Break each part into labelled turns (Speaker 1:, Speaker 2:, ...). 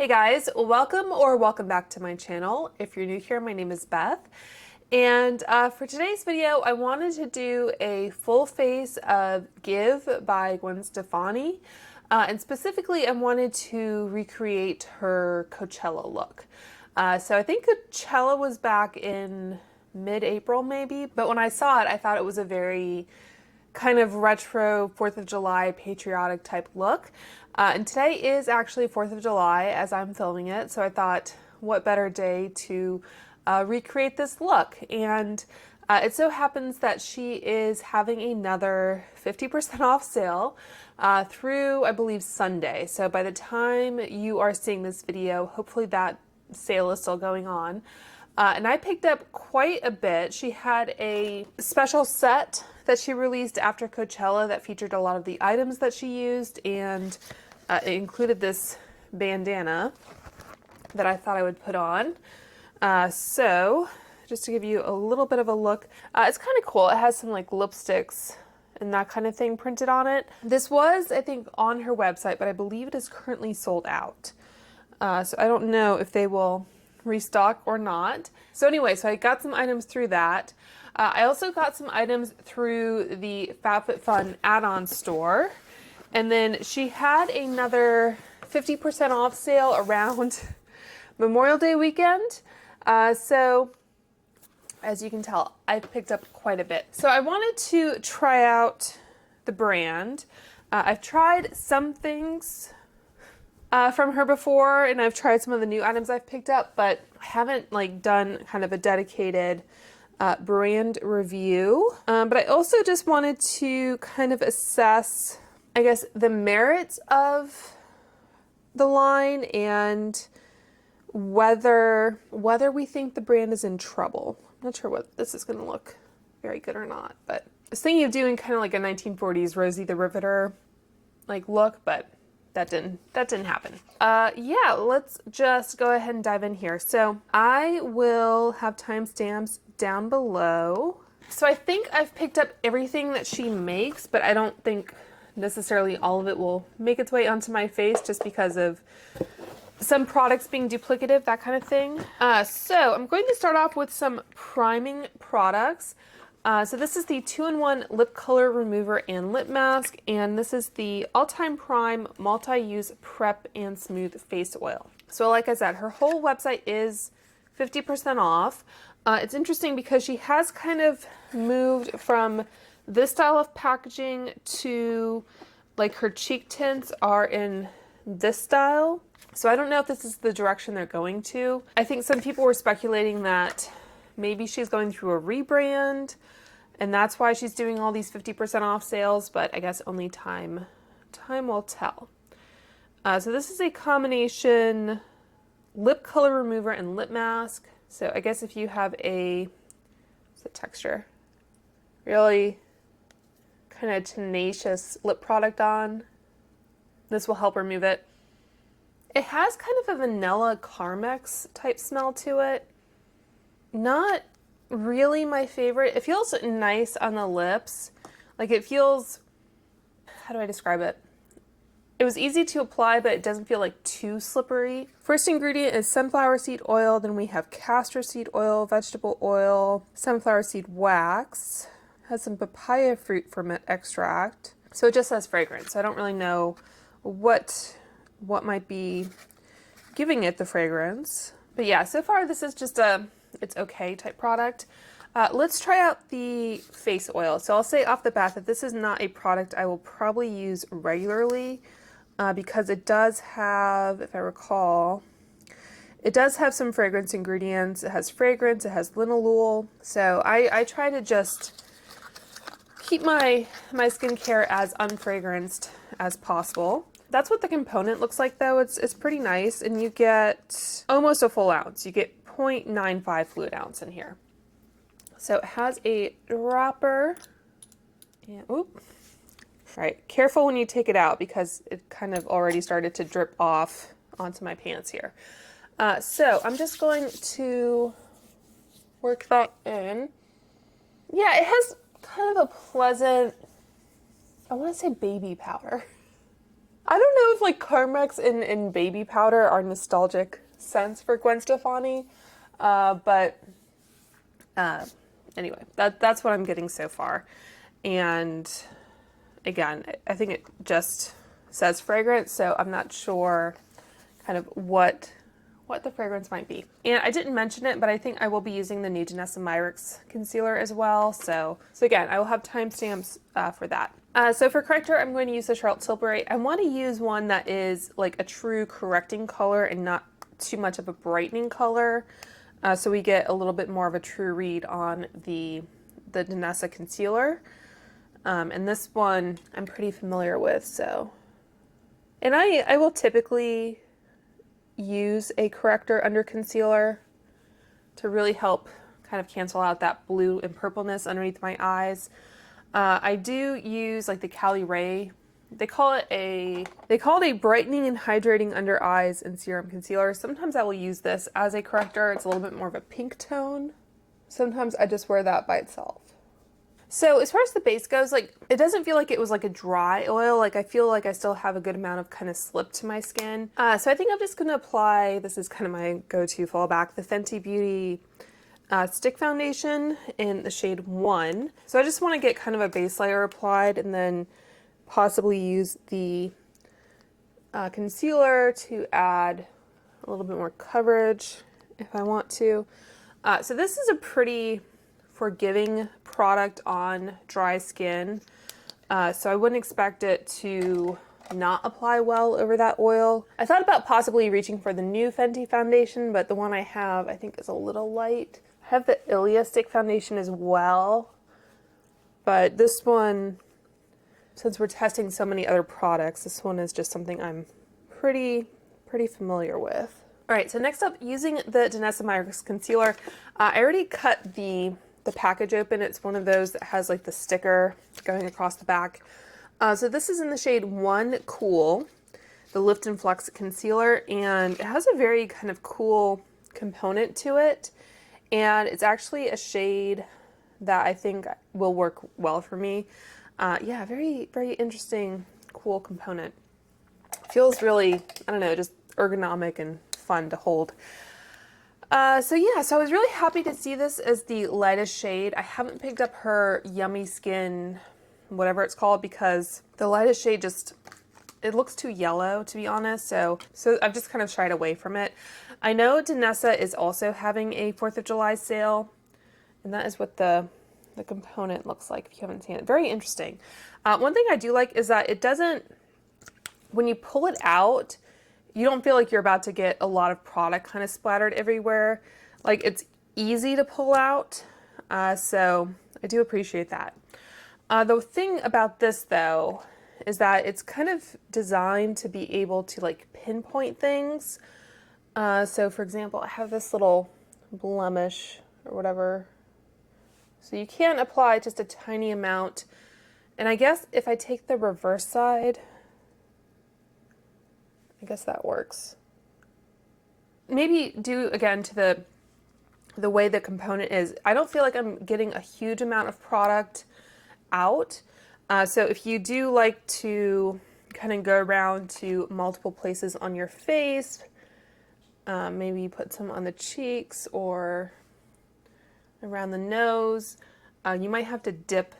Speaker 1: Hey guys, welcome back to my channel. If you're new here, my name is Beth. And for today's video, I wanted to do a full face of Give by Gwen Stefani. And specifically, I wanted to recreate her Coachella look. So I think Coachella was back in mid-April maybe, but when I saw it, I thought it was a very kind of retro 4th of July patriotic type look. And today is actually 4th of July as I'm filming it, so I thought what better day to recreate this look. And it so happens that she is having another 50% off sale through, I believe, Sunday. So by the time you are seeing this video, hopefully that sale is still going on. And I picked up quite a bit. She had a special set that she released after Coachella that featured a lot of the items that she used, and it included this bandana that I thought I would put on. So just to give you a little bit of a look, it's kind of cool. It has some like lipsticks and that kind of thing printed on it. This was, I think, on her website, but I believe it is currently sold out. So I don't know if they will restock or not. So anyway, so I got some items through that. I also got some items through the FabFitFun add-on store. And then she had another 50% off sale around Memorial Day weekend. So as you can tell, I've picked up quite a bit. So I wanted to try out the brand. I've tried some things from her before, and I've tried some of the new items I've picked up, but I haven't like done kind of a dedicated brand review. But I also just wanted to kind of assess, I guess, the merits of the line and whether we think the brand is in trouble. I'm not sure what this is going to look very good or not, but I was thinking of doing kind of like a 1940s Rosie the Riveter like look, but that didn't happen. Yeah, let's just go ahead and dive in here. So I will have timestamps down below. So I think I've picked up everything that she makes, but I don't think necessarily all of it will make its way onto my face just because of some products being duplicative, that kind of thing. So I'm going to start off with some priming products. So this is the 2-in-1 lip color remover and lip mask, and this is the All-Time Prime Multi-Use Prep and Smooth Face Oil. So like I said, her whole website is 50% off. It's interesting because she has kind of moved from this style of packaging to like her cheek tints are in this style. So I don't know if this is the direction they're going to. I think some people were speculating that maybe she's going through a rebrand and that's why she's doing all these 50% off sales, but I guess only time will tell. So this is a combination lip color remover and lip mask. So I guess if you have what's the texture? Really kind of tenacious lip product on, this will help remove it. It has kind of a vanilla Carmex type smell to it. Not really my favorite. It feels nice on the lips. Like it feels, how do I describe it? It was easy to apply, but it doesn't feel like too slippery. First ingredient is sunflower seed oil. Then we have castor seed oil, vegetable oil, sunflower seed wax. Has some papaya fruit ferment extract. So it just has fragrance. So I don't really know what might be giving it the fragrance. But yeah, so far this is just it's okay type product. Let's try out the face oil. So I'll say off the bat that this is not a product I will probably use regularly because it does have, if I recall, it does have some fragrance ingredients. It has fragrance, it has linalool. So I try to just keep my skincare as unfragranced as possible. That's what the component looks like though. It's pretty nice, and you get almost a full ounce. You get 0.95 fluid ounce in here. So it has a dropper. And, oop. All right, careful when you take it out because it kind of already started to drip off onto my pants here. So I'm just going to work that in. Yeah, it has kind of a pleasant, I want to say baby powder. I don't know if like Carmex and baby powder are nostalgic scents for Gwen Stefani, but anyway, that's what I'm getting so far. And again, I think it just says fragrance, so I'm not sure kind of what the fragrance might be. And I didn't mention it, but I think I will be using the new Danessa Myricks concealer as well. So again, I will have timestamps for that. So for corrector, I'm going to use the Charlotte Tilbury. I want to use one that is like a true correcting color and not too much of a brightening color. So we get a little bit more of a true read on the Danessa concealer. And this one I'm pretty familiar with, so. And I will typically use a corrector under concealer to really help kind of cancel out that blue and purpleness underneath my eyes. I do use like the Cali Ray. They call it a brightening and hydrating under eyes and serum concealer. Sometimes I will use this as a corrector. It's a little bit more of a pink tone. Sometimes I just wear that by itself. So as far as the base goes, like it doesn't feel like it was like a dry oil. Like I feel like I still have a good amount of kind of slip to my skin. So I think I'm just gonna apply, this is kind of my go-to fallback, the Fenty Beauty Stick Foundation in the shade 1. So I just want to get kind of a base layer applied and then possibly use the concealer to add a little bit more coverage if I want to. So this is a pretty forgiving product on dry skin, so I wouldn't expect it to not apply well over that oil. I thought about possibly reaching for the new Fenty foundation, but the one I have I think is a little light. I have the Ilia Stick Foundation as well, but this one, since we're testing so many other products, this one is just something I'm pretty familiar with. All right, so next up, using the Danessa Myricks concealer, I already cut the package open. It's one of those that has like the sticker going across the back. So this is in the shade 1 Cool, the Lift and Flex concealer, and it has a very kind of cool component to it. And it's actually a shade that I think will work well for me. Yeah, very interesting, cool component. Feels really, I don't know, just ergonomic and fun to hold. So yeah, so I was really happy to see this as the lightest shade. I haven't picked up her Yummy Skin, whatever it's called, because the lightest shade just, it looks too yellow, to be honest. So I've just kind of shied away from it. I know Danessa is also having a 4th of July sale, and that is what the component looks like if you haven't seen it. Very interesting. One thing I do like is that it doesn't, when you pull it out, you don't feel like you're about to get a lot of product kind of splattered everywhere. Like it's easy to pull out, so I do appreciate that. The thing about this though is that it's kind of designed to be able to like pinpoint things. So for example, I have this little blemish or whatever. So you can apply just a tiny amount. And I guess if I take the reverse side, I guess that works. Maybe due again to the way the component is, I don't feel like I'm getting a huge amount of product out. So if you do like to kind of go around to multiple places on your face, maybe you put some on the cheeks or around the nose, you might have to dip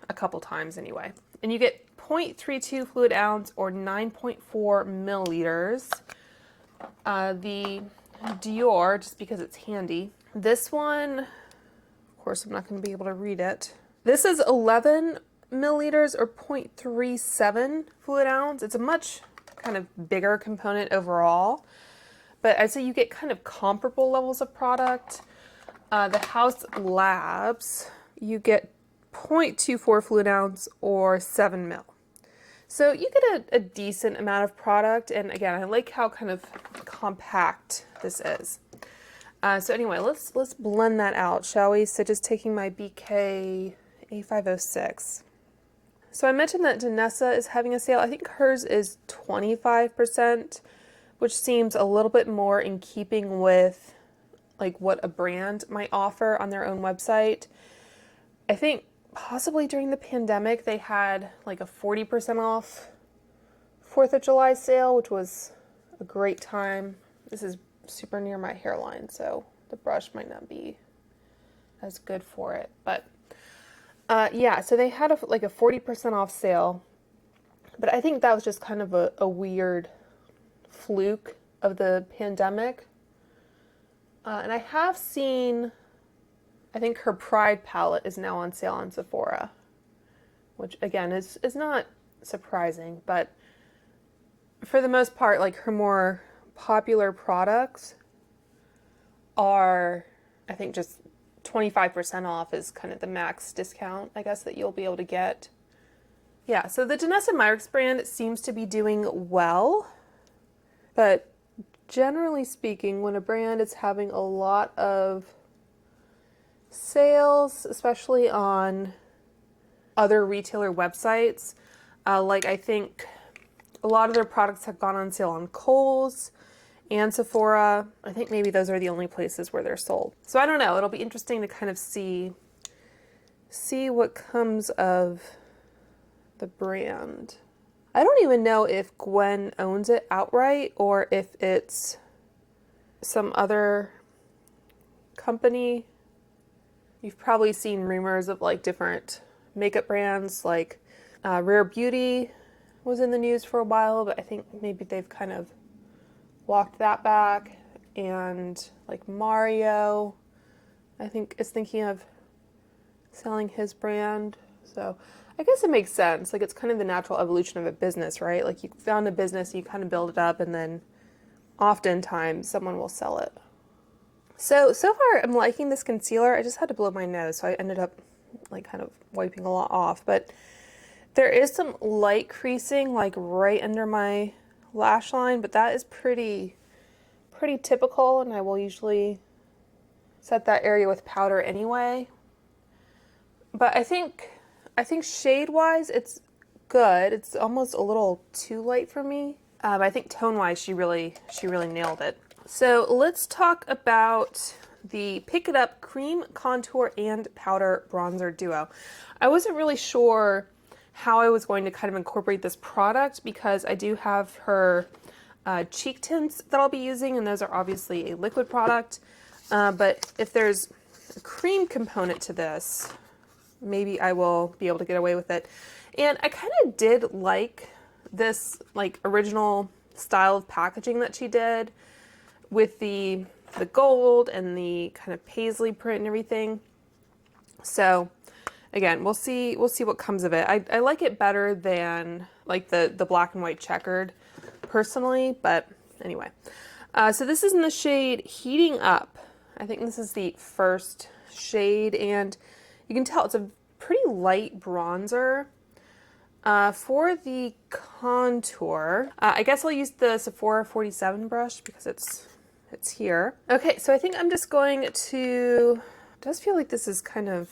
Speaker 1: a couple times anyway. And you get 0.32 fluid ounce or 9.4 milliliters. The Dior, just because it's handy. This one, of course, I'm not going to be able to read it. This is 11 milliliters or 0.37 fluid ounce. It's a much kind of bigger component overall, but I'd say you get kind of comparable levels of product. The House Labs, you get 0.24 fluid ounce or 7 mil. So you get a decent amount of product, and again, I like how kind of compact this is. So anyway, let's blend that out, shall we? So just taking my BK A506. So I mentioned that Danessa is having a sale. I think hers is 25%, which seems a little bit more in keeping with like what a brand might offer on their own website. I think possibly during the pandemic they had like a 40% off 4th of July sale, which was a great time. This is super near my hairline, so the brush might not be as good for it. But yeah, so they had like a 40% off sale. But I think that was just kind of a weird fluke of the pandemic. And I have seen, I think her Pride palette is now on sale on Sephora, which again is not surprising, but for the most part, like her more popular products are, I think, just 25% off is kind of the max discount, I guess, that you'll be able to get. Yeah, so the Danessa Myricks brand seems to be doing well, but generally speaking, when a brand is having a lot of sales, especially on other retailer websites, like I think a lot of their products have gone on sale on Kohl's and Sephora. I think maybe those are the only places where they're sold. So I don't know. It'll be interesting to kind of see what comes of the brand. I don't even know if Gwen owns it outright or if it's some other company. You've probably seen rumors of like different makeup brands, like Rare Beauty was in the news for a while, but I think maybe they've kind of walked that back. And like Mario, I think is thinking of selling his brand. So I guess it makes sense. Like it's kind of the natural evolution of a business, right? Like you found a business, you kind of build it up, and then oftentimes someone will sell it. So far I'm liking this concealer. I just had to blow my nose, so I ended up like kind of wiping a lot off, but there is some light creasing like right under my lash line, but that is pretty typical, and I will usually set that area with powder anyway. But I think shade-wise it's good. It's almost a little too light for me. But I think tone-wise she really nailed it. So let's talk about the Pick It Up Cream Contour and Powder Bronzer Duo. I wasn't really sure how I was going to kind of incorporate this product because I do have her cheek tints that I'll be using, and those are obviously a liquid product. But if there's a cream component to this, maybe I will be able to get away with it. And I kind of did like this like original style of packaging that she did with the gold and the kind of paisley print and everything. So again, we'll see what comes of it. I like it better than like the black and white checkered personally, but anyway. So this is in the shade Heating Up. I think this is the first shade, and you can tell it's a pretty light bronzer. For the contour, I guess I'll use the Sephora 47 brush because it's here. Okay, so I think I'm just going to, it does feel like this is kind of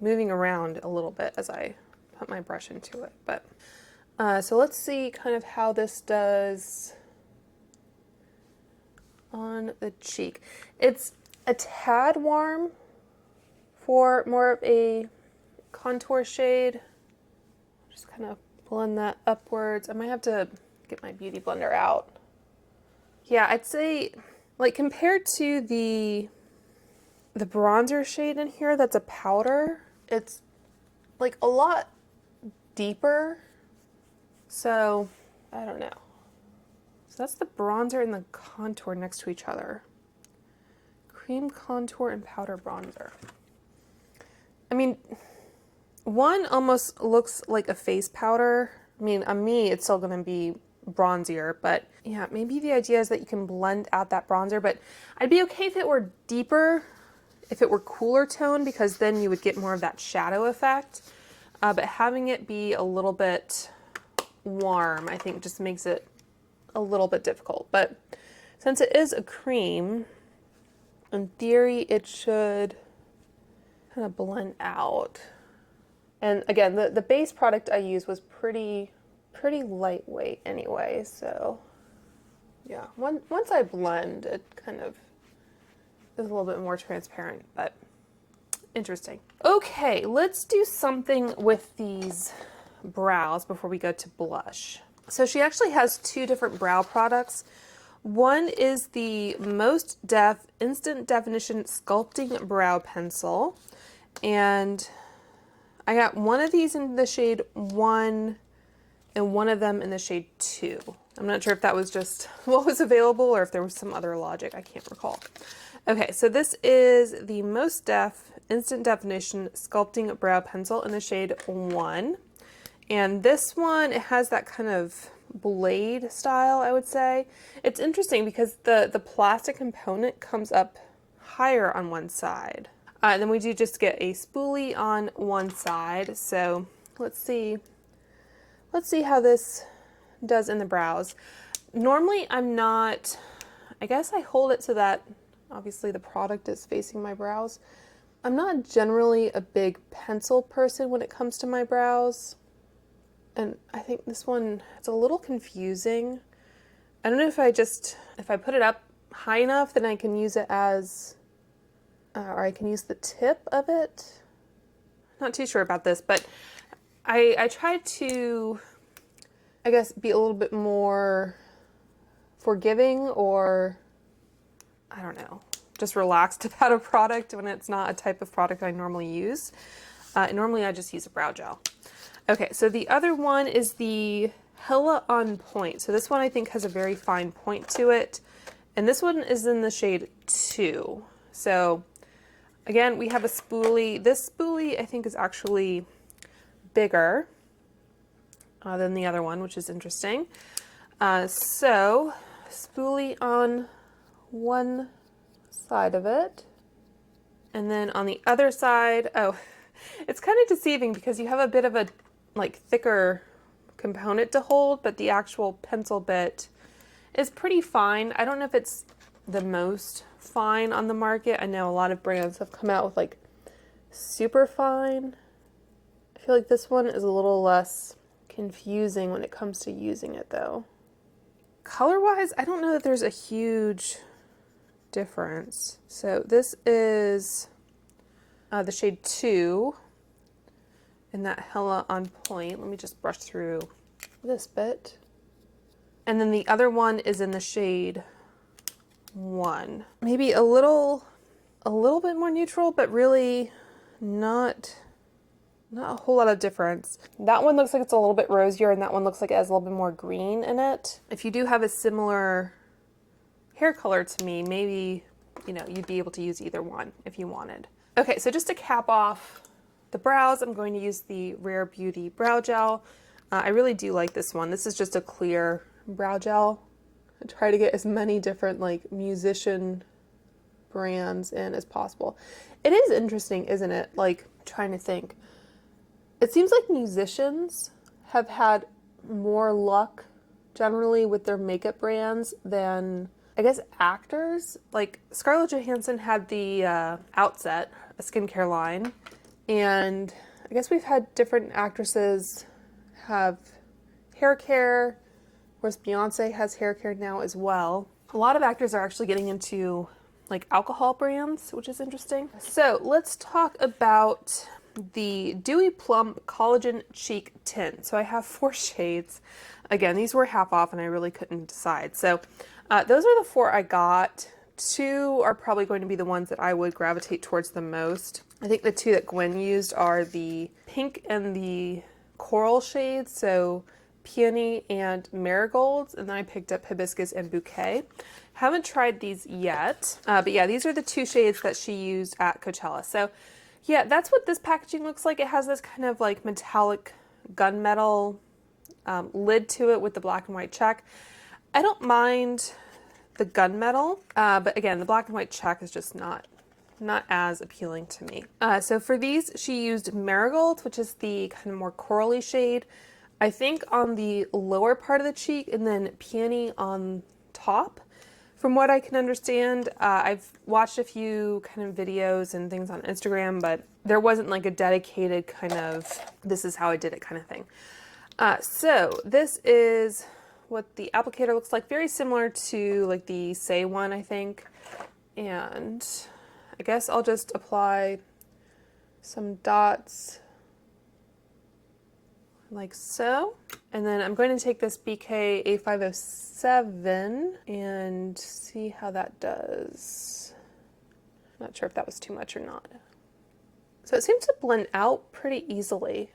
Speaker 1: moving around a little bit as I put my brush into it, but so let's see kind of how this does on the cheek. It's a tad warm for more of a contour shade. Just kind of blend that upwards. I might have to get my beauty blender out. Yeah, I'd say like compared to the bronzer shade in here that's a powder, it's like a lot deeper. So I don't know. So that's the bronzer and the contour next to each other. Cream contour and powder bronzer. I mean, one almost looks like a face powder. I mean, on me, it's still going to be bronzier, but yeah, maybe the idea is that you can blend out that bronzer, but I'd be okay if it were deeper, if it were cooler tone, because then you would get more of that shadow effect. But having it be a little bit warm, I think just makes it a little bit difficult. But since it is a cream, in theory, it should kind of blend out. And again, the base product I used was pretty lightweight anyway, so yeah. Once I blend, it kind of is a little bit more transparent, but interesting. Okay, let's do something with these brows before we go to blush. So she actually has two different brow products. One is the Most Def Instant Definition Sculpting Brow Pencil. And I got one of these in the shade 1 and one of them in the shade 2. I'm not sure if that was just what was available or if there was some other logic. I can't recall. Okay, so this is the Most Def Instant Definition Sculpting Brow Pencil in the shade 1. And this one, it has that kind of blade style, I would say. It's interesting because the plastic component comes up higher on one side. Then we do just get a spoolie on one side. So let's see how this does in the brows. Normally I'm not, I guess I hold it so that obviously the product is facing my brows. I'm not generally a big pencil person when it comes to my brows. And I think this one, it's a little confusing. I don't know if I put it up high enough, then I can use it as, or I can use the tip of it. Not too sure about this, but I tried to, I guess, be a little bit more forgiving, or I don't know, just relaxed about a product when it's not a type of product I normally use. Normally I just use a brow gel. Okay, so the other one is the Hella On Point. So this one I think has a very fine point to it. And this one is in the shade 2. So again, we have a spoolie. This spoolie I think is actually bigger than the other one, which is interesting. So spoolie on one side of it. And then on the other side, oh, it's kind of deceiving because you have a bit of a thicker component to hold, but the actual pencil bit is pretty fine. I don't know if it's the most fine on the market. I know a lot of brands have come out with super fine. I feel like this one is a little less confusing when it comes to using it though. Color-wise, I don't know that there's a huge difference. So this is the shade 2 in that Hella On Point. Let me just brush through this bit. And then the other one is in the shade 1. Maybe a little bit more neutral, but really not a whole lot of difference. That one looks like it's a little bit rosier, and that one looks like it has a little bit more green in it. If you do have a similar hair color to me, maybe, you'd be able to use either one if you wanted. Okay, so just to cap off the brows, I'm going to use the Rare Beauty Brow Gel. I really do like this one. This is just a clear brow gel. I try to get as many different musician brands in as possible. It is interesting, isn't it? Trying to think. It seems like musicians have had more luck generally with their makeup brands than, I guess, actors. Scarlett Johansson had the Outset, a skincare line. And I guess we've had different actresses have hair care, of course Beyonce has hair care now as well. A lot of actors are actually getting into alcohol brands, which is interesting. So let's talk about the Dewy Plump Collagen Cheek Tint. So I have 4 shades. Again, these were half off and I really couldn't decide. So those are the 4 I got. 2 are probably going to be the ones that I would gravitate towards the most. I think the 2 that Gwen used are the pink and the coral shades, so Peony and Marigolds, and then I picked up Hibiscus and Bouquet. Haven't tried these yet, but yeah, these are the 2 shades that she used at Coachella. So yeah, that's what this packaging looks like. It has this kind of metallic gunmetal lid to it with the black and white check. I don't mind the gunmetal, but again, the black and white check is just not as appealing to me. So for these, she used Marigold, which is the kind of more corally shade, I think on the lower part of the cheek, and then Peony on top. From what I can understand, I've watched a few kind of videos and things on Instagram, but there wasn't a dedicated kind of, this is how I did it kind of thing. So this is what the applicator looks like, very similar to the Say one, I think. And I guess I'll just apply some dots like so. And then I'm going to take this BK A507 and see how that does. Not sure if that was too much or not. So it seems to blend out pretty easily.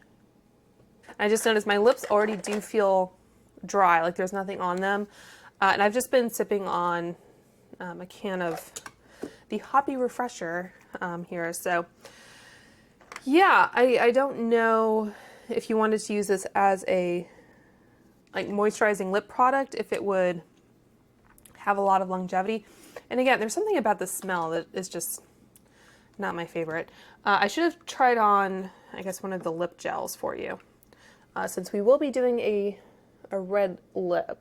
Speaker 1: I just noticed my lips already do feel dry, like there's nothing on them. And I've just been sipping on a can of the Hoppy Refresher here. So yeah, I don't know if you wanted to use this as a like moisturizing lip product, if it would have a lot of longevity. And again, there's something about the smell that is just not my favorite. I should have tried on, I guess, one of the lip gels for you, since we will be doing a red lip.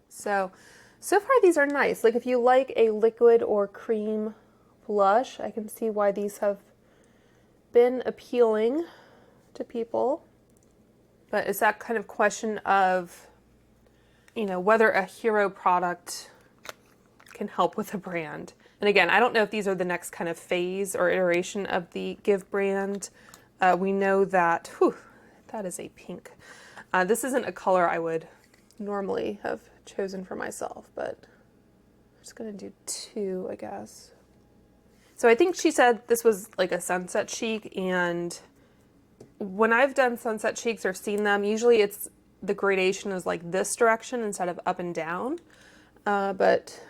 Speaker 1: So far these are nice. Like if you like a liquid or cream blush, I can see why these have been appealing to people. But it's that kind of question of, you know, whether a hero product can help with a brand. And again, I don't know if these are the next kind of phase or iteration of the GXVE brand. We know that, whew, that is a pink. This isn't a color I would normally have chosen for myself, but I'm just gonna do 2, I guess. So I think she said this was like a sunset cheek, and when I've done sunset cheeks or seen them, usually it's the gradation is like this direction instead of up and down. But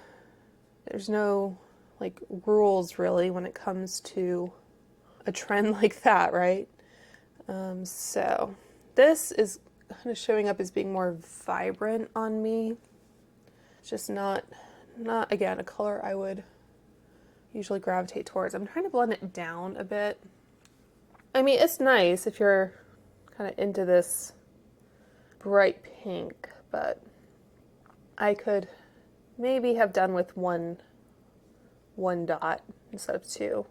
Speaker 1: there's no like rules really when it comes to a trend like that, right? So this is kind of showing up as being more vibrant on me. It's just not again a color I would usually gravitate towards. I'm trying to blend it down a bit. I mean, it's nice if you're kind of into this bright pink, but I could maybe have done with one dot instead of 2.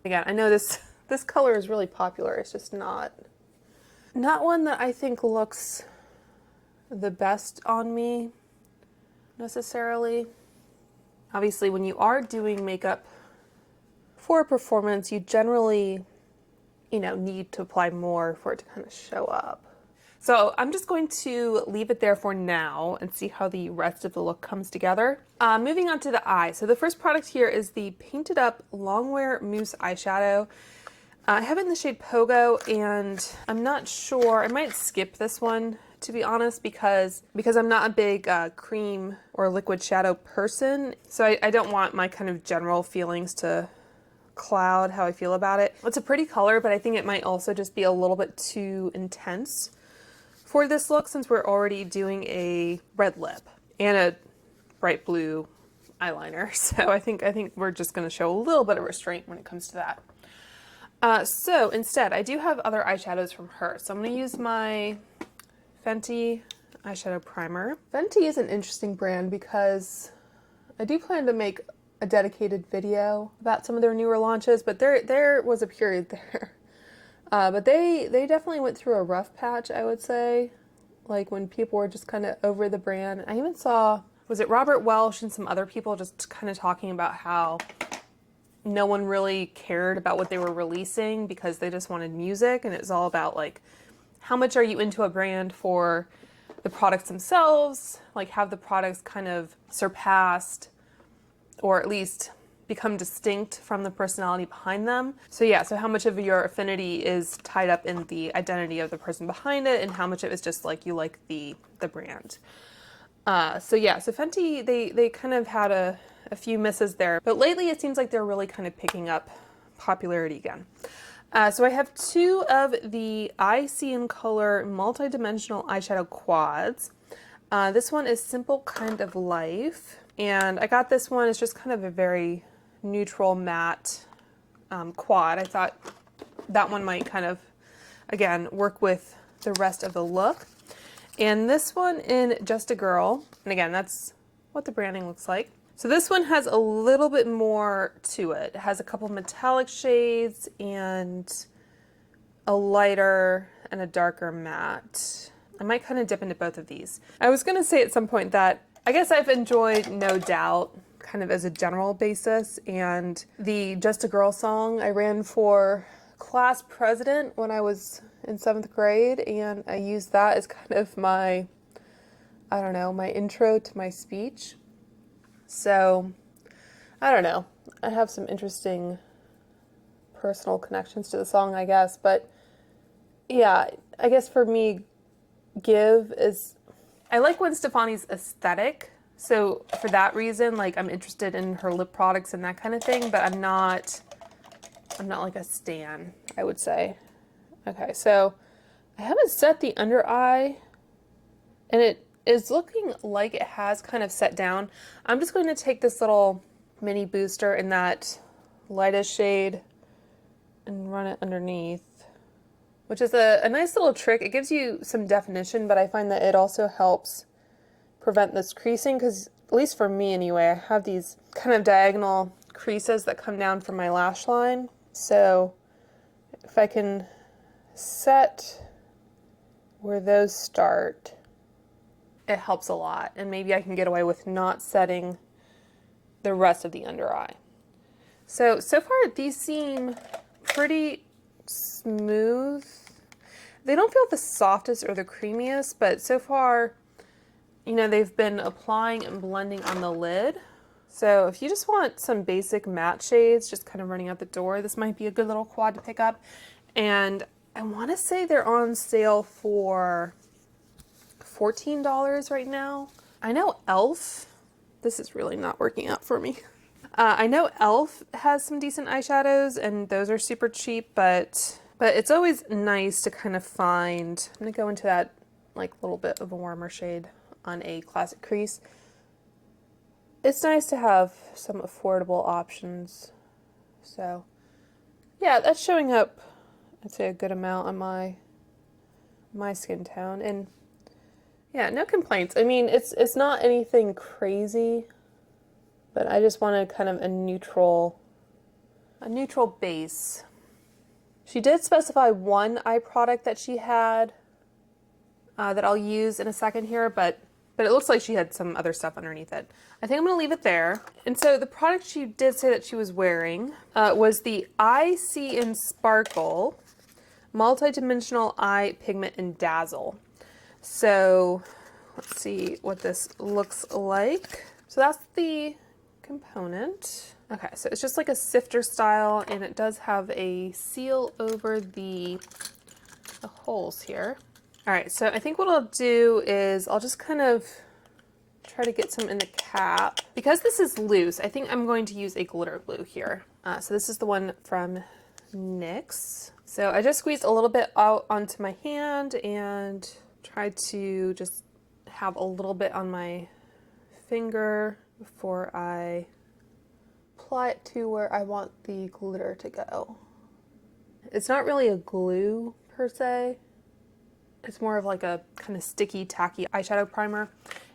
Speaker 1: Again, I know this color is really popular. It's just not one that I think looks the best on me necessarily. Obviously, when you are doing makeup for a performance, you generally, you know, need to apply more for it to kind of show up. So I'm just going to leave it there for now and see how the rest of the look comes together. Moving on to the eye. So the first product here is the Painted Up Longwear Mousse Eyeshadow. I have it in the shade Pogo, and I'm not sure, I might skip this one, to be honest, because I'm not a big cream or liquid shadow person. So I don't want my kind of general feelings to cloud how I feel about it. It's a pretty color, but I think it might also just be a little bit too intense for this look, since we're already doing a red lip and a bright blue eyeliner. So I think we're just going to show a little bit of restraint when it comes to that. So instead, I do have other eyeshadows from her. So I'm going to use my Fenty eyeshadow primer. Fenty is an interesting brand because I do plan to make a dedicated video about some of their newer launches, but there was a period there. But they definitely went through a rough patch, I would say, like when people were just kind of over the brand. I even saw, was it Robert Welsh and some other people just kind of talking about how no one really cared about what they were releasing because they just wanted music, and it was all about like, how much are you into a brand for the products themselves? Like, have the products kind of surpassed or at least become distinct from the personality behind them. So yeah, so how much of your affinity is tied up in the identity of the person behind it, and how much of it is just like you like the brand. So yeah, so Fenty, they kind of had a few misses there, but lately it seems like they're really kind of picking up popularity again. So I have 2 of the I See in Color multi-dimensional eyeshadow quads. This one is Simple Kind of Life, and I got this one. It's just kind of a very neutral matte quad. I thought that one might kind of, again, work with the rest of the look. And this one in Just a Girl, and again, that's what the branding looks like. So this one has a little bit more to it. It has a couple metallic shades and a lighter and a darker matte. I might kind of dip into both of these. I was going to say at some point that I guess I've enjoyed No Doubt kind of as a general basis, and the Just a Girl song I ran for class president when I was in 7th grade, and I used that as kind of my, I don't know, my intro to my speech. So, I don't know. I have some interesting personal connections to the song, I guess, but yeah, I guess for me, Give is, I like Gwen Stefani's aesthetic, so for that reason, like, I'm interested in her lip products and that kind of thing, but I'm not like a stan, I would say. Okay, so I haven't set the under eye, and it is looking like it has kind of set down. I'm just going to take this little mini booster in that lightest shade and run it underneath, which is a nice little trick. It gives you some definition, but I find that it also helps prevent this creasing, because at least for me anyway, I have these kind of diagonal creases that come down from my lash line. So if I can set where those start, it helps a lot, and maybe I can get away with not setting the rest of the under eye. So far these seem pretty smooth. They don't feel the softest or the creamiest, but so far, you know, they've been applying and blending on the lid. So if you just want some basic matte shades, just kind of running out the door, this might be a good little quad to pick up. And I want to say they're on sale for $14 right now. I know e.l.f., this is really not working out for me. I know e.l.f. has some decent eyeshadows, and those are super cheap, but it's always nice to kind of find, I'm gonna go into that like little bit of a warmer shade on a classic crease. It's nice to have some affordable options. So yeah, that's showing up, I'd say, a good amount on my skin tone, and yeah, no complaints. I mean, it's not anything crazy, but I just wanted kind of a neutral base. She did specify one eye product that she had that I'll use in a second here, but it looks like she had some other stuff underneath it. I think I'm going to leave it there. And so the product she did say that she was wearing was the Eye See and Sparkle Multi-Dimensional Eye Pigment in Dazzle. So let's see what this looks like. So that's the component. Okay, so it's just like a sifter style, and it does have a seal over the holes here. All right, so I think what I'll do is I'll just kind of try to get some in the cap. Because this is loose, I think I'm going to use a glitter glue here. So this is the one from NYX. So I just squeezed a little bit out onto my hand and tried to just have a little bit on my finger before I apply it to where I want the glitter to go. It's not really a glue per se. It's more of like a kind of sticky, tacky eyeshadow primer.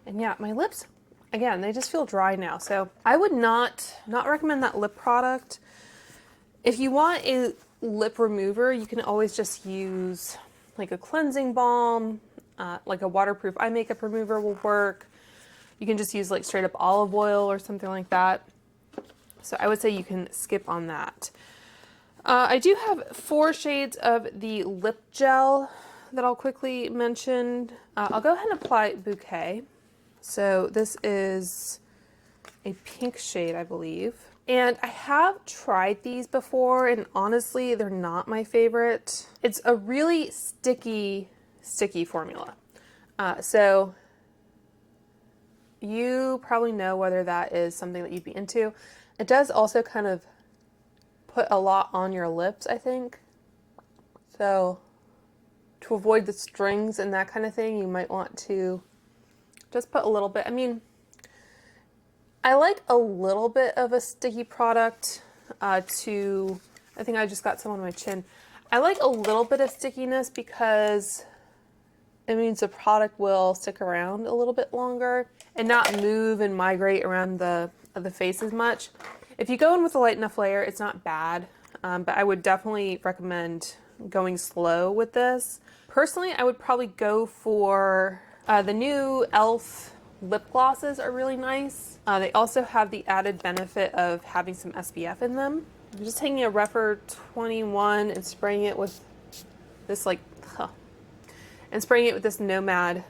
Speaker 1: And yeah, my lips, again, they just feel dry now. So I would not recommend that lip product. If you want a lip remover, you can always just use like a cleansing balm, like a waterproof eye makeup remover will work. You can just use like straight up olive oil or something like that. So I would say you can skip on that. I do have 4 shades of the lip gel that I'll quickly mention. I'll go ahead and apply Bouquet. So this is a pink shade, I believe. And I have tried these before, and honestly, they're not my favorite. It's a really sticky formula. So you probably know whether that is something that you'd be into. It does also kind of put a lot on your lips, I think. So to avoid the strings and that kind of thing, you might want to just put a little bit. I mean, I like a little bit of a sticky product I think I just got some on my chin. I like a little bit of stickiness because it means the product will stick around a little bit longer and not move and migrate around the face as much. If you go in with a light enough layer, it's not bad, but I would definitely recommend going slow with this. Personally, I would probably go for the new e.l.f. lip glosses are really nice. They also have the added benefit of having some SPF in them. I'm just taking a Rephr 21 and spraying it with this like and spraying it with this Nomad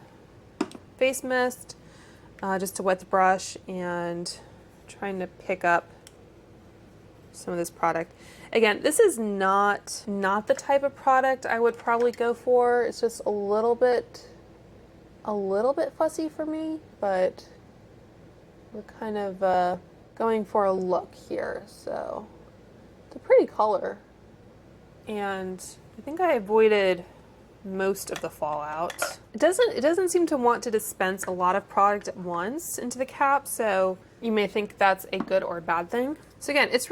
Speaker 1: face mist, just to wet the brush, and trying to pick up some of this product. Again, this is not the type of product I would probably go for. It's just a little bit fussy for me, but we're kind of going for a look here. So it's a pretty color, and I think I avoided most of the fallout. It doesn't seem to want to dispense a lot of product at once into the cap, so you may think that's a good or a bad thing. So again, it's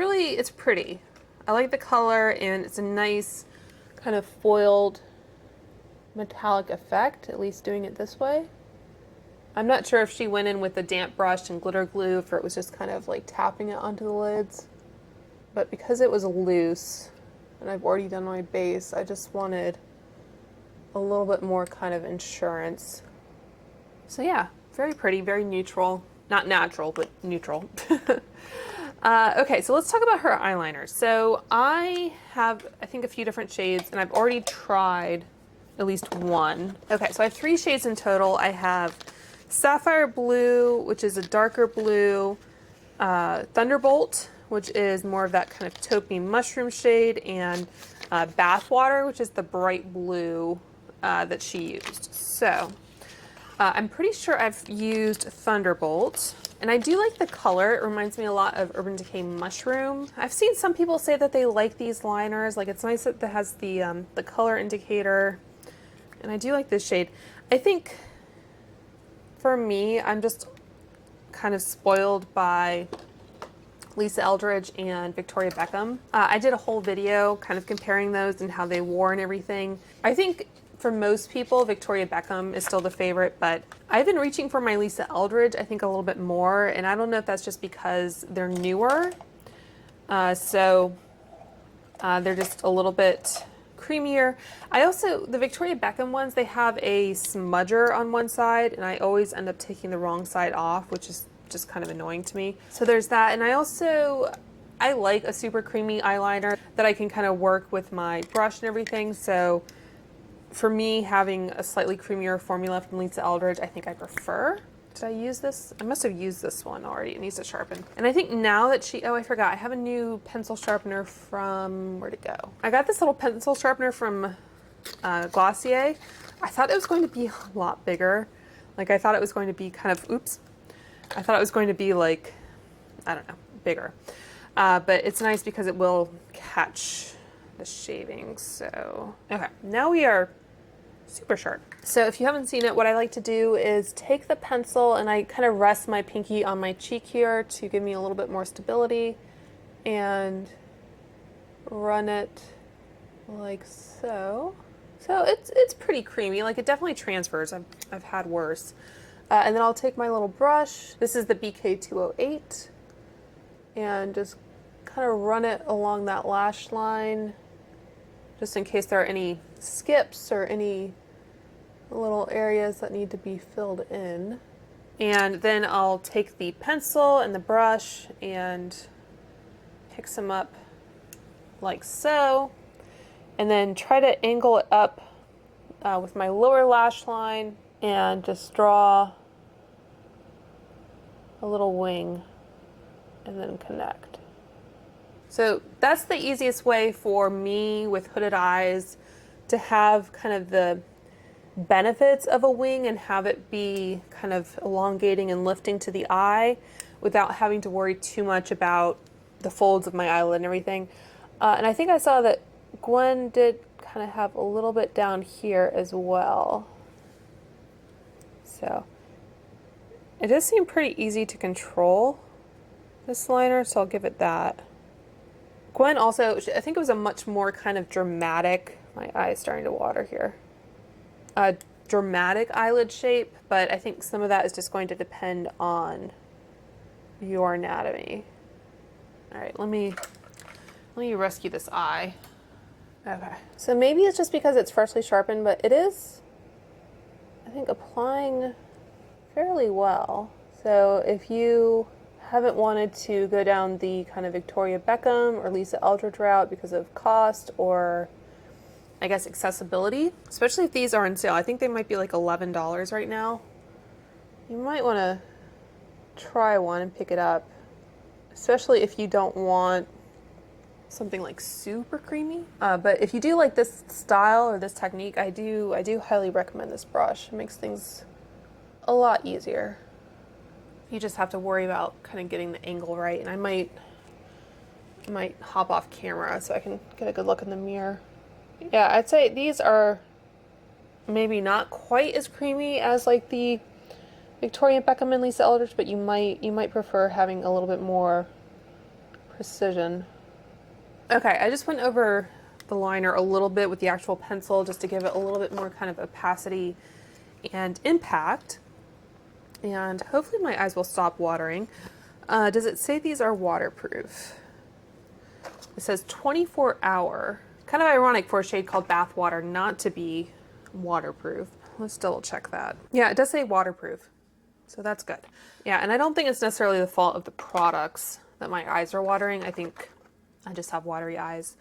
Speaker 1: pretty. I like the color, and it's a nice kind of foiled metallic effect, at least doing it this way. I'm not sure if she went in with a damp brush and glitter glue, or it was just kind of like tapping it onto the lids. But because it was loose and I've already done my base, I just wanted a little bit more kind of insurance. So yeah, very pretty, very neutral. Not natural, but neutral. Okay, so let's talk about her eyeliner. So I have, I think, a few different shades, and I've already tried at least one. Okay, so I have 3 shades in total. I have Sapphire Blue, which is a darker blue, Thunderbolt, which is more of that kind of taupey mushroom shade, and Bathwater, which is the bright blue that she used. So I'm pretty sure I've used Thunderbolt, and I do like the color. It reminds me a lot of Urban Decay Mushroom. I've seen some people say that they like these liners. Like, it's nice that it has the color indicator, and I do like this shade. I think for me, I'm just kind of spoiled by Lisa Eldridge and Victoria Beckham. I did a whole video kind of comparing those and how they wore and everything. I think for most people, Victoria Beckham is still the favorite, but I've been reaching for my Lisa Eldridge, I think, a little bit more, and I don't know if that's just because they're newer. So they're just a little bit creamier. The Victoria Beckham ones, they have a smudger on one side, and I always end up taking the wrong side off, which is just kind of annoying to me. So there's that, and I like a super creamy eyeliner that I can kind of work with my brush and everything. So for me, having a slightly creamier formula from Lisa Eldridge, I think I prefer. Did I use this? I must have used this one already. It needs to sharpen. And I think now that I forgot, I have a new pencil sharpener from, where'd it go? I got this little pencil sharpener from Glossier. I thought it was going to be a lot bigger. Like, I thought it was going to be kind of, I thought it was going to be like, I don't know, bigger. But it's nice because it will catch the shavings. So, okay, now we are super sharp. So if you haven't seen it, what I like to do is take the pencil and I kind of rest my pinky on my cheek here to give me a little bit more stability, and run it like so. So it's pretty creamy. Like, it definitely transfers. I've had worse. And then I'll take my little brush. This is the BK208, and just kind of run it along that lash line, just in case there are any skips or any little areas that need to be filled in. And then I'll take the pencil and the brush and pick some up like so, and then try to angle it up with my lower lash line, and just draw a little wing and then connect. So that's the easiest way for me with hooded eyes to have kind of the benefits of a wing and have it be kind of elongating and lifting to the eye without having to worry too much about the folds of my eyelid and everything. And I think I saw that Gwen did kind of have a little bit down here as well. So it does seem pretty easy to control, this liner, so I'll give it that. Gwen also, I think it was a much more kind of dramatic, my eye is starting to water here, a dramatic eyelid shape, but I think some of that is just going to depend on your anatomy. All right, let me rescue this eye. Okay, so maybe it's just because it's freshly sharpened, but it is, I think, applying fairly well. So if you haven't wanted to go down the kind of Victoria Beckham or Lisa Eldridge route because of cost, or I guess, accessibility, especially if these are on sale. I think they might be like $11 right now. You might want to try one and pick it up, especially if you don't want something like super creamy. But if you do like this style or this technique, I do highly recommend this brush. It makes things a lot easier. You just have to worry about kind of getting the angle right, and I might hop off camera so I can get a good look in the mirror. Yeah, I'd say these are maybe not quite as creamy as like the Victoria Beckham and Lisa Eldridge, but you might prefer having a little bit more precision. Okay, I just went over the liner a little bit with the actual pencil just to give it a little bit more kind of opacity and impact. And hopefully my eyes will stop watering. Does it say these are waterproof? It says 24-hour. Kind of ironic for a shade called Bath Water not to be waterproof. Let's double check that. Yeah, it does say waterproof. So that's good. Yeah, and I don't think it's necessarily the fault of the products that my eyes are watering. I think I just have watery eyes.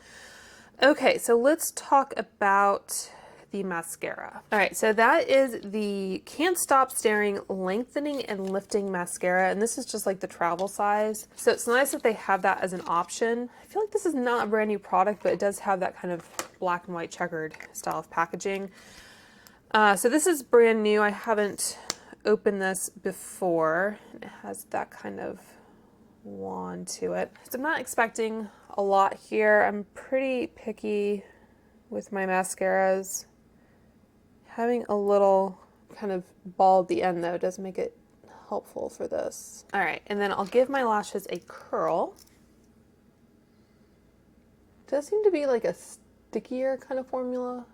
Speaker 1: Okay, so let's talk about the mascara. All right, so that is the Can't Stop Staring Lengthening and Lifting Mascara, and this is just like the travel size. So it's nice that they have that as an option. I feel like this is not a brand new product, but it does have that kind of black and white checkered style of packaging. So this is brand new. I haven't opened this before. It has that kind of wand to it. So I'm not expecting a lot here. I'm pretty picky with my mascaras. Having a little kind of ball at the end though does make it helpful for this. All right, and then I'll give my lashes a curl. It does seem to be like a stickier kind of formula.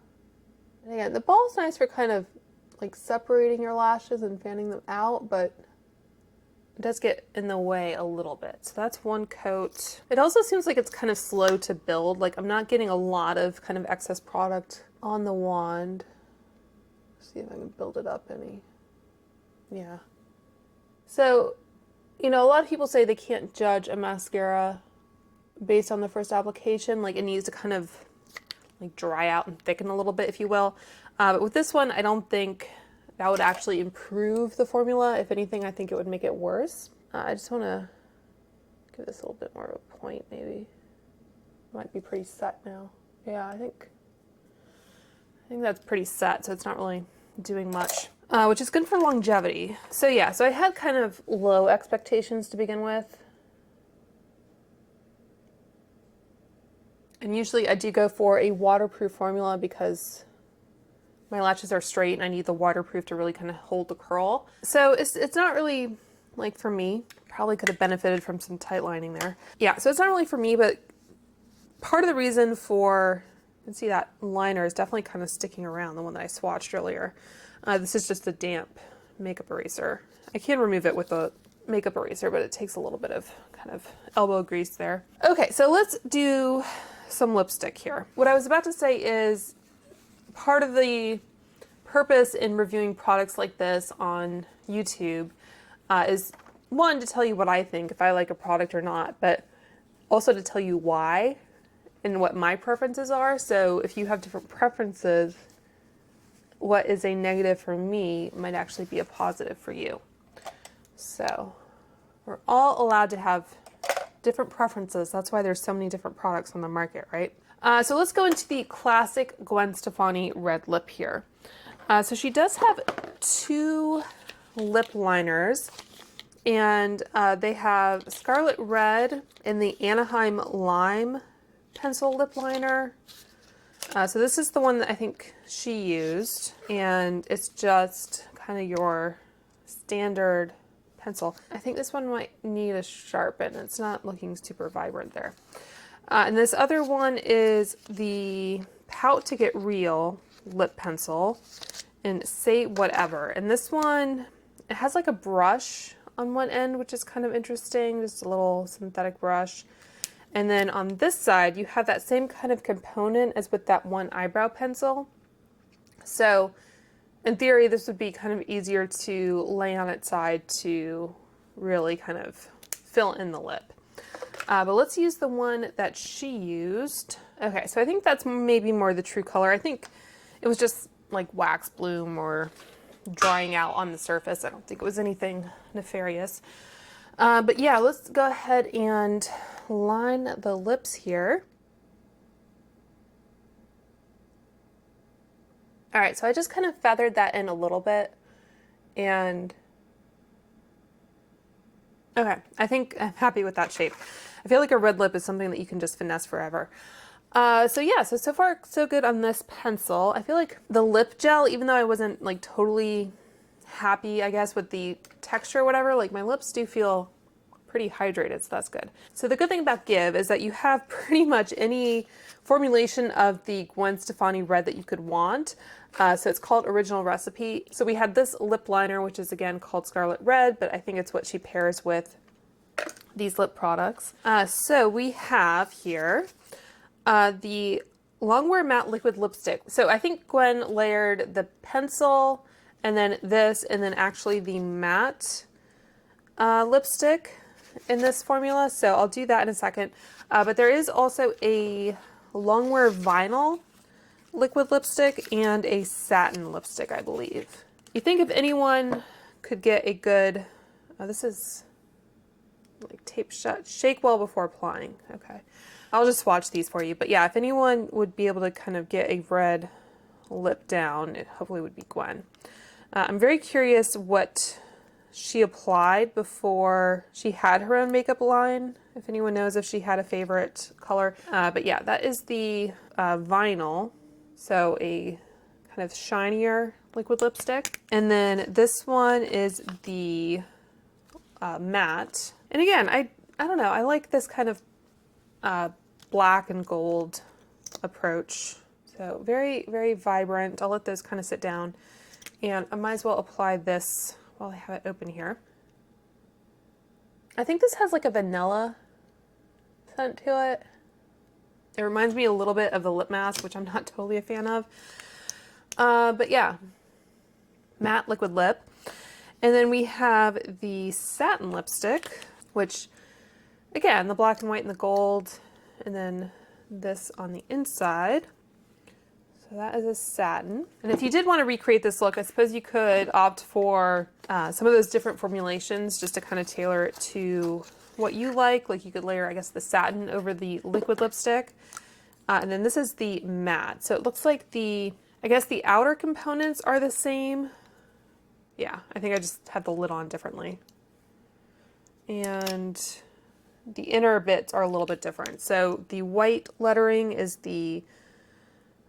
Speaker 1: And again, the ball is nice for kind of like separating your lashes and fanning them out, but it does get in the way a little bit. So that's one coat. It also seems like it's kind of slow to build. Like I'm not getting a lot of kind of excess product on the wand. See if I can build it up any. Yeah. So, you know, a lot of people say they can't judge a mascara based on the first application. Like it needs to kind of like dry out and thicken a little bit, if you will. But with this one, I don't think that would actually improve the formula. If anything, I think it would make it worse. I just want to give this a little bit more of a point, maybe. Might be pretty set now. Yeah, I think that's pretty set, so it's not really doing much, which is good for longevity. So yeah, so I had kind of low expectations to begin with. And usually I do go for a waterproof formula because my lashes are straight and I need the waterproof to really kind of hold the curl. So it's not really like for me. Probably could have benefited from some tight lining there. Yeah, so it's not really for me, but part of the reason for, you can see that liner is definitely kind of sticking around, the one that I swatched earlier. This is just a damp makeup eraser. I can remove it with a makeup eraser, but it takes a little bit of kind of elbow grease there. Okay, so let's do some lipstick here. What I was about to say is part of the purpose in reviewing products like this on YouTube is one, to tell you what I think, if I like a product or not, but also to tell you why and what my preferences are. So if you have different preferences, what is a negative for me might actually be a positive for you. So we're all allowed to have different preferences. That's why there's so many different products on the market, right? So let's go into the classic Gwen Stefani red lip here. So she does have two lip liners, and they have Scarlet Red and the Anaheim Lime pencil lip liner. So this is the one that I think she used, and it's just kind of your standard pencil. I think this one might need a sharpen. It's not looking super vibrant there. And this other one is the Pout to Get Real lip pencil and Say Whatever. And this one, it has like a brush on one end, which is kind of interesting, just a little synthetic brush. And then on this side, you have that same kind of component as with that one eyebrow pencil. So in theory, this would be kind of easier to lay on its side to really kind of fill in the lip. But let's use the one that she used. Okay, so I think that's maybe more the true color. I think it was just like wax bloom or drying out on the surface. I don't think it was anything nefarious. But yeah, let's go ahead and line the lips here. All right, so I just kind of feathered that in a little bit, and okay, I think I'm happy with that shape. I feel like a red lip is something that you can just finesse forever. So yeah, so far so good on this pencil. I feel like the lip gel, even though I wasn't like totally happy, I guess, with the texture or whatever, like my lips do feel pretty hydrated, so that's good. So the good thing about Give is that you have pretty much any formulation of the Gwen Stefani red that you could want. So it's called Original Recipe. So we had this lip liner, which is again called Scarlet Red, but I think it's what she pairs with these lip products. So we have here the Longwear Matte Liquid Lipstick. So I think Gwen layered the pencil and then this, and then actually the matte lipstick in this formula. So I'll do that in a second. But there is also a Longwear Vinyl liquid lipstick and a satin lipstick, I believe. You think if anyone could get a good, this is like tape shut, shake well before applying. Okay. I'll just swatch these for you. But yeah, if anyone would be able to kind of get a red lip down, it hopefully would be Gwen. I'm very curious what she applied before she had her own makeup line. If anyone knows if she had a favorite color. But yeah, that is the vinyl. So a kind of shinier liquid lipstick. And then this one is the matte. And again, I don't know, I like this kind of black and gold approach. So very, very vibrant. I'll let those kind of sit down. And I might as well apply this while I have it open here. I think this has like a vanilla scent to it. It reminds me a little bit of the lip mask, which I'm not totally a fan of. But yeah, matte liquid lip. And then we have the satin lipstick, which again, the black and white and the gold, and then this on the inside. So that is a satin. And if you did want to recreate this look, I suppose you could opt for some of those different formulations just to kind of tailor it to what you like. Like you could layer, I guess, the satin over the liquid lipstick. And then this is the matte. So it looks like I guess the outer components are the same. Yeah, I think I just had the lid on differently. And the inner bits are a little bit different. So the white lettering is the,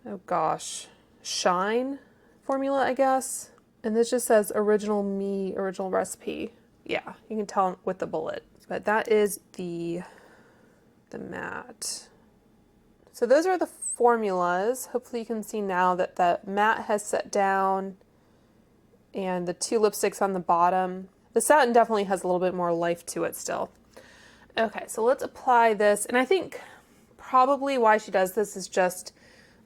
Speaker 1: oh gosh, Shine formula, I guess. And this just says Original Me, Original Recipe. Yeah, you can tell with the bullet. But that is the matte. So those are the formulas. Hopefully you can see now that the matte has set down and the two lipsticks on the bottom. The satin definitely has a little bit more life to it still. Okay, so let's apply this. And I think probably why she does this is just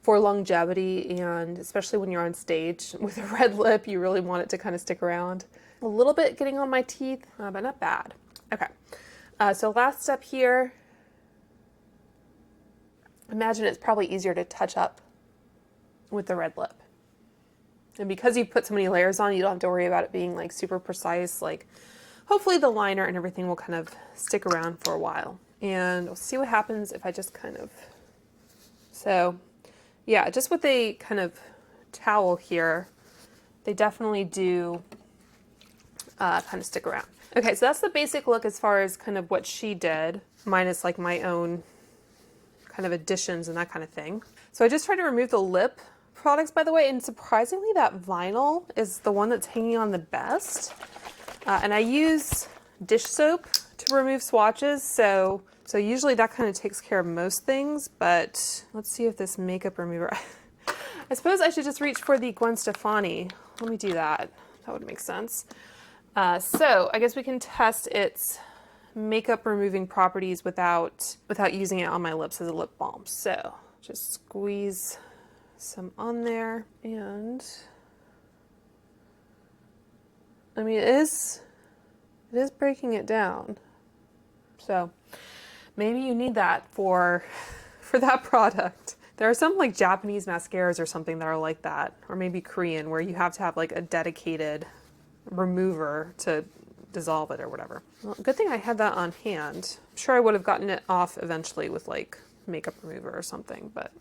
Speaker 1: for longevity, and especially when you're on stage with a red lip, you really want it to kind of stick around. A little bit getting on my teeth, but not bad. Okay, so last step here. Imagine it's probably easier to touch up with the red lip. And because you've put so many layers on, you don't have to worry about it being like super precise. Like hopefully the liner and everything will kind of stick around for a while. And we'll see what happens if I just kind of, so yeah, just with a kind of towel here, they definitely do kind of stick around. Okay, so that's the basic look as far as kind of what she did, minus like my own kind of additions and that kind of thing. So I just tried to remove the lip products, by the way, and surprisingly that vinyl is the one that's hanging on the best. And I use dish soap to remove swatches, so usually that kind of takes care of most things, but let's see if this makeup remover, I suppose I should just reach for the Gwen Stefani. Let me do that. That would make sense. So I guess we can test its makeup removing properties without using it on my lips as a lip balm. So just squeeze some on there, and I mean it is breaking it down. So maybe you need that for for that product. There are some like Japanese mascaras or something that are like that, or maybe Korean, where you have to have like a dedicated remover to dissolve it or whatever. Well, good thing I had that on hand. I'm sure I would have gotten it off eventually with like makeup remover or something, but.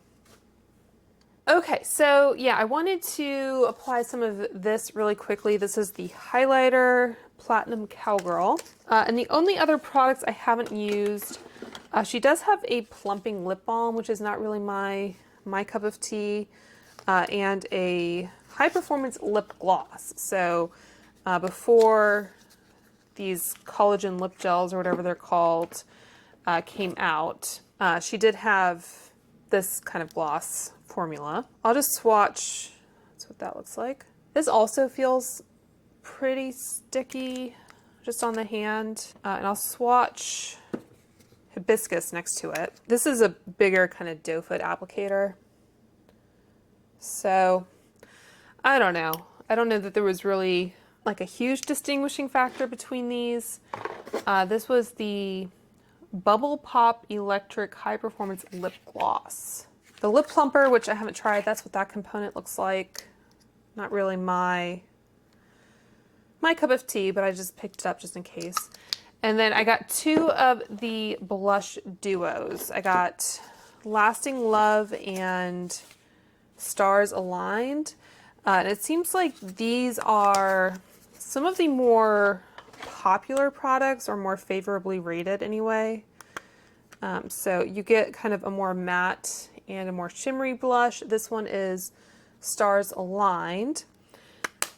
Speaker 1: Okay, so yeah, I wanted to apply some of this really quickly. This is the highlighter Platinum Cowgirl. And the only other products I haven't used, she does have a plumping lip balm, which is not really my cup of tea, and a high performance lip gloss. So before these collagen lip gels or whatever they're called came out, she did have this kind of gloss formula. I'll just swatch. That's what that looks like. This also feels pretty sticky just on the hand. And I'll swatch Hibiscus next to it. This is a bigger kind of doe foot applicator. So I don't know. I don't know that there was really like a huge distinguishing factor between these. This was the Bubble Pop Electric High Performance Lip Gloss. The lip plumper, which I haven't tried, that's what that component looks like. Not really my cup of tea, but I just picked it up just in case. And then I got two of the blush duos. I got Lasting Love and Stars Aligned. And it seems like these are some of the more popular products, or more favorably rated anyway. So you get kind of a more matte and a more shimmery blush. This one is Stars Aligned.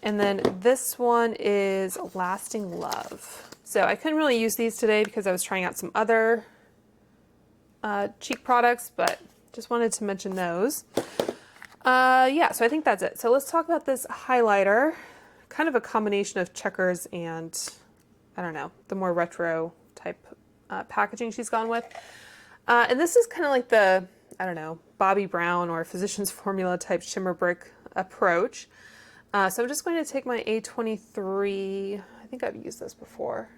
Speaker 1: And then this one is Lasting Love. So I couldn't really use these today because I was trying out some other cheek products, but just wanted to mention those. Yeah, so I think that's it. So let's talk about this highlighter. Kind of a combination of checkers and, I don't know, the more retro type packaging she's gone with. And this is kind of like the, I don't know, Bobbi Brown or Physicians Formula type shimmer brick approach. So I'm just going to take my A23, I think I've used this before.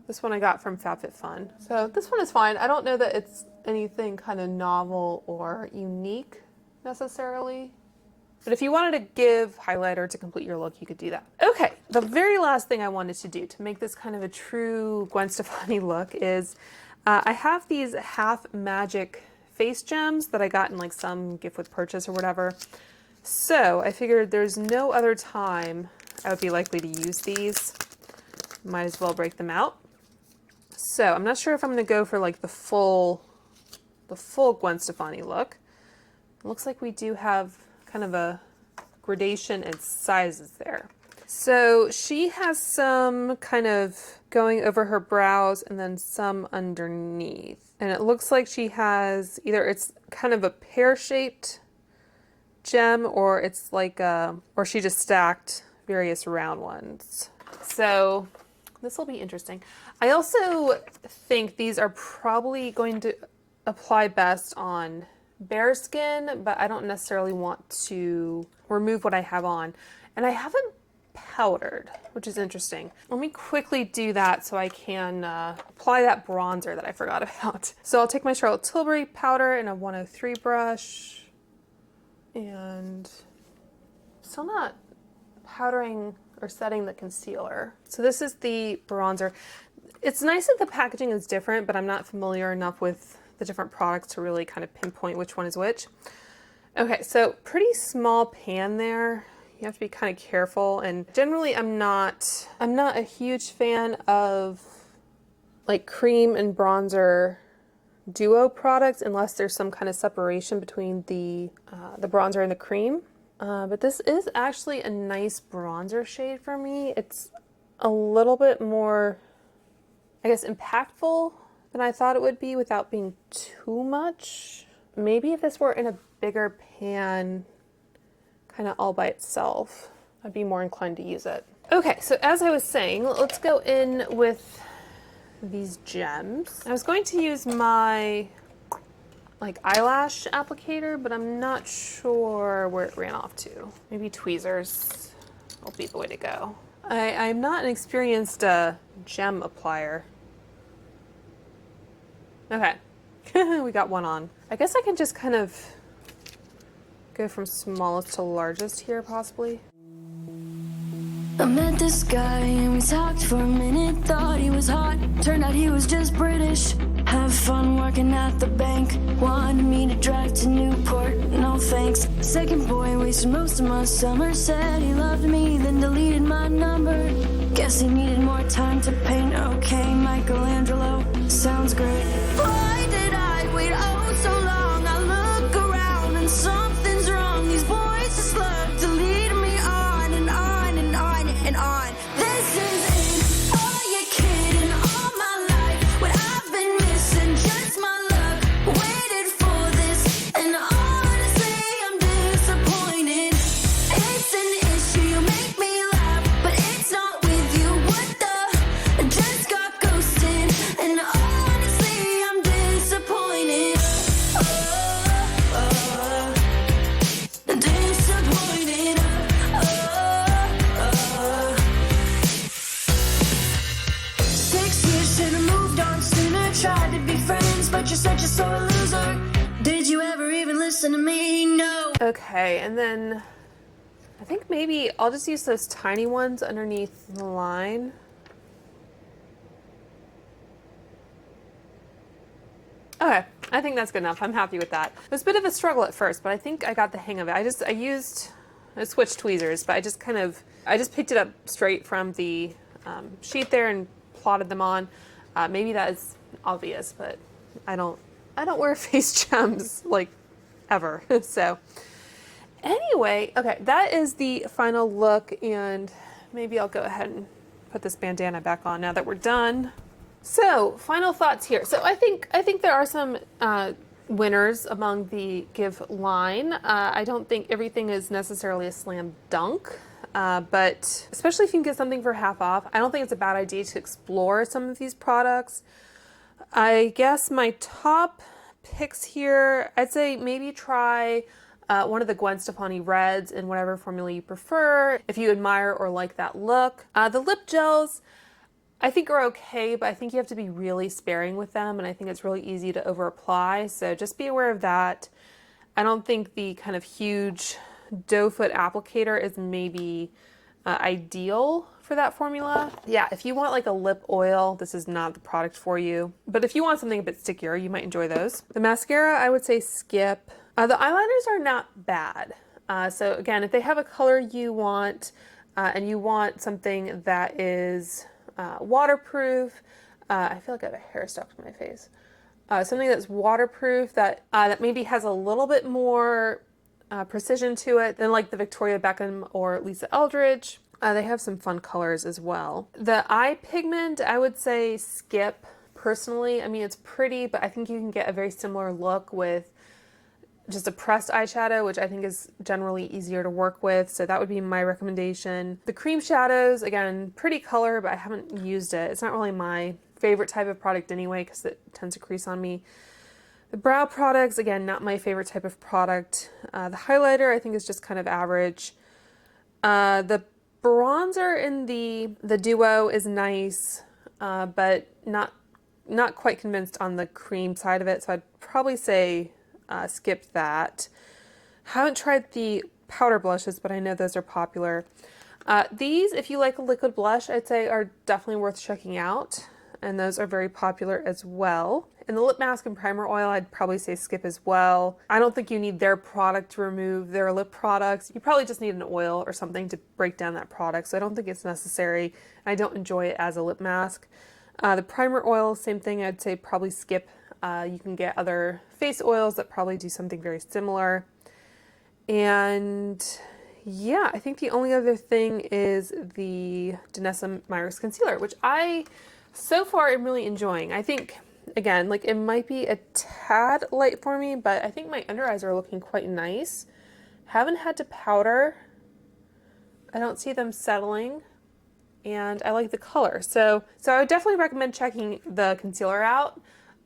Speaker 1: This one I got from FabFitFun. So this one is fine. I don't know that it's anything kind of novel or unique necessarily. But if you wanted to give highlighter to complete your look, you could do that. Okay, the very last thing I wanted to do to make this kind of a true Gwen Stefani look is I have these half magic face gems that I got in like some gift with purchase or whatever. So I figured there's no other time I would be likely to use these. Might as well break them out. So I'm not sure if I'm gonna go for like the full Gwen Stefani look. It looks like we do have kind of a gradation in sizes there. So she has some kind of going over her brows and then some underneath. And it looks like she has either it's kind of a pear-shaped gem or it's like or she just stacked various round ones. So this will be interesting. I also think these are probably going to apply best on bare skin, but I don't necessarily want to remove what I have on. And I haven't powdered, which is interesting. Let me quickly do that so I can apply that bronzer that I forgot about. So I'll take my Charlotte Tilbury powder in a 103 brush, and still not powdering or setting the concealer. So this is the bronzer. It's nice that the packaging is different, but I'm not familiar enough with the different products to really kind of pinpoint which one is which. Okay, so pretty small pan there. You have to be kind of careful, and generally I'm not a huge fan of like cream and bronzer duo products unless there's some kind of separation between the bronzer and the cream. But this is actually a nice bronzer shade for me. It's a little bit more, I guess, impactful than I thought it would be without being too much. Maybe if this were in a bigger pan, kind of all by itself, I'd be more inclined to use it. Okay, so as I was saying, let's go in with these gems. I was going to use my like eyelash applicator, but I'm not sure where it ran off to. Maybe tweezers will be the way to go. I'm not an experienced gem applier. Okay, We got one on. I guess I can just kind of go from smallest to largest here, possibly.
Speaker 2: I met this guy and we talked for a minute. Thought he was hot, turned out he was just British. Have fun working at the bank. Wanted me to drive to Newport, no thanks. Second boy wasted most of my summer. Said he loved me, then deleted my number. Guess he needed more time to paint. Okay, Michelangelo, sounds great. Why did I wait oh so long? I look around and something's wrong. These boys just love to lead me on and on and on and on. This is it. Oh, you're kidding. All my life, what I've been missing, just my luck. Waited for this, and honestly, I'm disappointed. It's an issue, you make me laugh, but it's not with you. What the? Just got ghosted, and honestly, I'm disappointed. Disappointed. 6 years, should've moved on sooner. Tried to be friends, but you're such a sore loser. Did you ever even listen to me? No.
Speaker 1: Okay, and then I think maybe I'll just use those tiny ones underneath the line. Okay, I think that's good enough. I'm happy with that. It was a bit of a struggle at first, but I think I got the hang of it. I switched tweezers, but I just picked it up straight from the sheet there and plotted them on. Maybe that is obvious, but I don't wear face gems like ever. So anyway, okay, that is the final look, and maybe I'll go ahead and put this bandana back on now that we're done. So, final thoughts here. So I think there are some winners among the GXVE line. I don't think everything is necessarily a slam dunk, but especially if you can get something for half off, I don't think it's a bad idea to explore some of these products. I guess my top picks here, I'd say maybe try one of the Gwen Stefani reds in whatever formula you prefer, if you admire or like that look. The lip gels, I think are okay, but I think you have to be really sparing with them, and I think it's really easy to over apply, so just be aware of that. I don't think the kind of huge doe foot applicator is maybe ideal for that formula. Yeah, if you want like a lip oil, this is not the product for you, but if you want something a bit stickier, you might enjoy those. The mascara, I would say skip. The eyeliners are not bad. So again, if they have a color you want, and you want something that is waterproof. I feel like I have a hair stuck to my face. Something that's waterproof that maybe has a little bit more precision to it than like the Victoria Beckham or Lisa Eldridge. They have some fun colors as well. The eye pigment, I would say skip personally. I mean, it's pretty, but I think you can get a very similar look with just a pressed eyeshadow, which I think is generally easier to work with, so that would be my recommendation. The cream shadows, again, pretty color, but I haven't used it. It's not really my favorite type of product anyway, because it tends to crease on me. The brow products, again, not my favorite type of product. The highlighter, I think, is just kind of average. The bronzer in the Duo is nice, but not quite convinced on the cream side of it, so I'd probably say skip that. Haven't tried the powder blushes, but I know those are popular. These, if you like a liquid blush, I'd say are definitely worth checking out, and those are very popular as well. And the lip mask and primer oil, I'd probably say skip as well. I don't think you need their product to remove their lip products. You probably just need an oil or something to break down that product, so I don't think it's necessary. I don't enjoy it as a lip mask. The primer oil, same thing, I'd say probably skip. You can get other face oils that probably do something very similar. And yeah, I think the only other thing is the Danessa Myricks concealer, which I so far am really enjoying. I think, again, like it might be a tad light for me, but I think my under eyes are looking quite nice. Haven't had to powder. I don't see them settling, and I like the color. So I would definitely recommend checking the concealer out.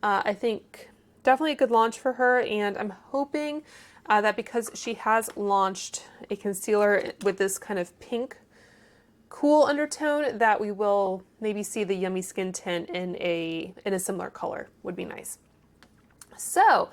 Speaker 1: I think definitely a good launch for her, and I'm hoping that because she has launched a concealer with this kind of pink cool undertone, that we will maybe see the Yummy Skin tint in a similar color. Would be nice. So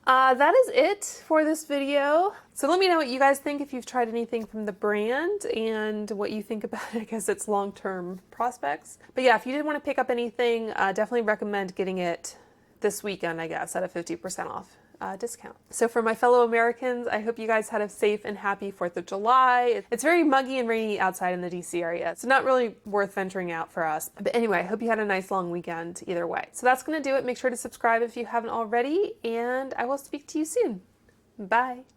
Speaker 1: that is it for this video. So let me know what you guys think if you've tried anything from the brand and what you think about, I guess, its long-term prospects. But yeah, if you did want to pick up anything, definitely recommend getting it this weekend, I guess, at a 50% off discount. So for my fellow Americans, I hope you guys had a safe and happy 4th of July. It's very muggy and rainy outside in the DC area, so not really worth venturing out for us. But anyway, I hope you had a nice long weekend either way. So that's going to do it. Make sure to subscribe if you haven't already, and I will speak to you soon. Bye.